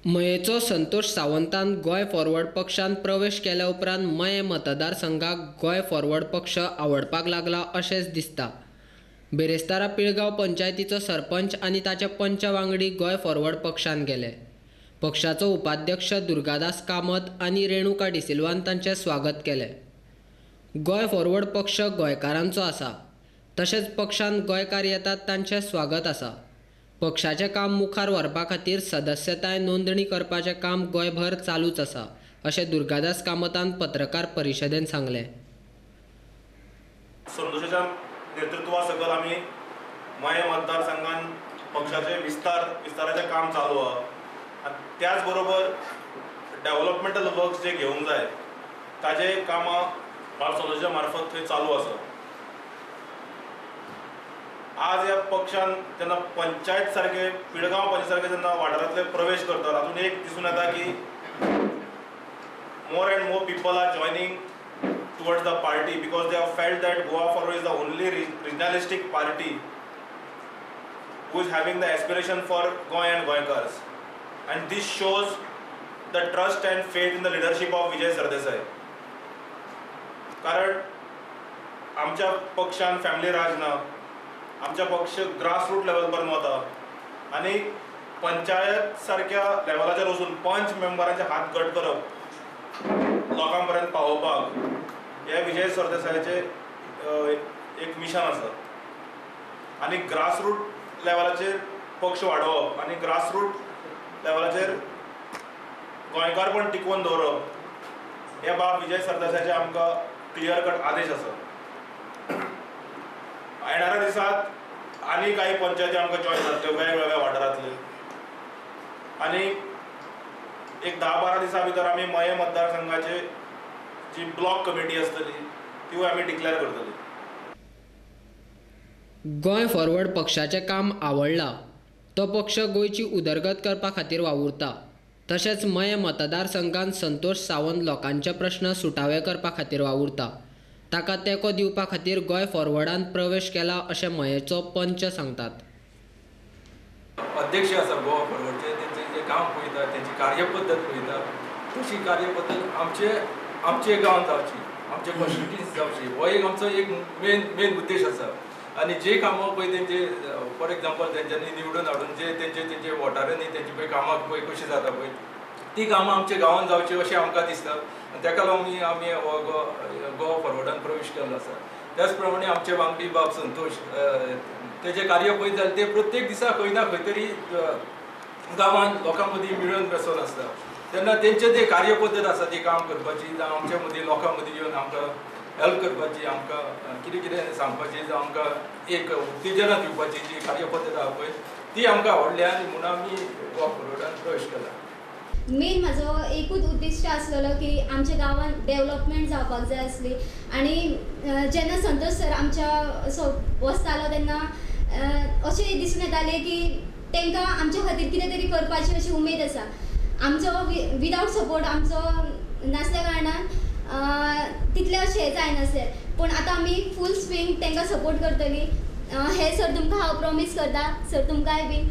मयेचो संतोष सावंतान गोय फॉरवर्ड पक्षांत प्रवेश केल्या उपरांत मये मतदारसंघाक गोय फॉरवर्ड पक्ष आवडपाक लागला अशेंच दिसता। बेरेस्तारा पिळगांव पंचायतीचो सरपंच आनी ताचे पंच वांगडी गोय फॉरवर्ड पक्षांत गेले। पक्षाचो उपाध्यक्ष दुर्गादास कामत आनी रेणुका डिसिल्वान तांचें स्वागत केलें। गोय फॉरवर्ड पक्ष गोंयकारांचो आसा, तशेंच पक्षांत गोंयकार येतात तांचें स्वागत आसा। पक्षाचें काम मुखार व्हरपा खातीर सदस्यताय नोंदणी करपाचें काम गोंयभर चालूच आसा, अशें दुर्गादास कामतान पत्रकार परिशदेंत सांगलें। संतोषाच्या नेतृत्वा सकल आमी मये मतदारसंघान पक्षाचे विस्ताराचें काम चालू आहा आनी त्याच बरोबर डेव्हलपमेंटल वर्क्स जे घेवंक जाय ताजे कामां बाळ संतोषाच्या मार्फत थंय चालू आसा। आज ह्या पक्षान जेन्ना पंचायत सारखे पिळगांव पंचायत सारखे जेन्ना वाठारांतले प्रवेश करता तातूंत एक दिसून येता की more and more people are joining towards the party because they have felt that Goa Forward is the only regionalistic party who is having the aspiration for Goy and Goykars, and this shows the trust and faith in the leadership of Vijay Sardesai. कारण आमच्या पक्षान family राज ना, आमच्या पक्ष grassroot level पर्यंत वता आनी पंचायत सारख्या लेवलाचेर वचून पंच मेंबरांचे हात घट करप, लोकां पर्यंत पावोवपाक हे विजय सरदेसायाचे एक मिशन आसा। आनी ग्रासरूट लेवलाचेर पक्ष वाडोवप आनी ग्रासरूट लेवलाचेर गोंयकारपण टिकोवन दवरप हे बाब विजय सरदेसायाचे आमकां क्लियर कट आदेश आसा। येणाऱ्या दिसात आनी काही पंचायती आमकां जॉयन जातल्यो वेगवेगळ्या वाठारांतल्यो आनी एक 10-12 दिसां भितर आमी मये मतदारसंघाचे जी ब्लॉक कमिटी आसतली ती आमी डिक्लेअर करतली। गोय फॉरवर्ड पक्षाचें काम आवडला, तो पक्ष गोंयची उदरगत करपा खातीर वावुरता, तशेंच मये मतदारसंघांत संतोष सावंत लोकांचे प्रश्न सुटावे करपा खातीर वावुरता। ताका तेंको दिवपा खातीर गोय फॉरवर्डांत प्रवेश केला अशें मयेचो पंच सांगतात। अध्यक्ष आसा गोवा फॉरवर्डचे, तेंचें जें काम पळयता, तेंची कार्यपद्दत पळयता, तशी कार्यपद्दत आमचे गांवांत जावची, आमचे कॉन्स्टिट्युएन्सी जावची, हो एक आमचो एक मेन उद्देश आसा। आनी जे कामां पळय तेंचे फॉर एग्जाम्पल तेंच्यांनी निवडून हाडून जे तेंचे वॉटारांनी तेंची पळय कामां पळय कशी जाता पळय ती कामां आमच्या गांवांत जावची अशें आमकां दिसता। ताका लागून आमी हो गोवा फॉरवर्डान प्रवेश केल्लो आसा। त्याच प्रमाणे आमचे वांगडी बाब संतोष, तेजे कार्य पळयत जाल्यार ते प्रत्येक दिसा खंय ना खंय तरी गांवांत लोकां मदीं मेळून बसून आसता। तेन्ना तेंचे जे कार्यपद्दत आसा ती काम करपाची, जावं आमच्या मदीं लोकां मदीं येवन आमकां हेल्प करपाची, आमकां कितें कितें सांगपाचें, जावं आमकां एक उत्तेजना दिवपाची जी कार्यपद्दत आसा पळय ती आमकां आवडल्या आनी म्हणून आमी गोवा फॉरवर्डान प्रवेश केला। मेन म्हाजो एकूच उद्दिश्ट आसलेलो की आमच्या गांवांत डेव्हलपमेंट जावपाक जाय आसली। आनी जेन्ना संतोष सर आमच्या असो बसतालो तेन्ना अशें दिसून येतालें की तांकां आमच्या खातीर कितें तरी करपाची अशी उमेद आसा। आमचो विदावट सपोर्ट आमचो नासल्या कारणान तितलें अशें जायनासलें, पूण आतां आमी फूल स्विंग तांकां सपोर्ट करतली हे सर तुमकां हांव प्रॉमीस करता। Sir तुमकांय bin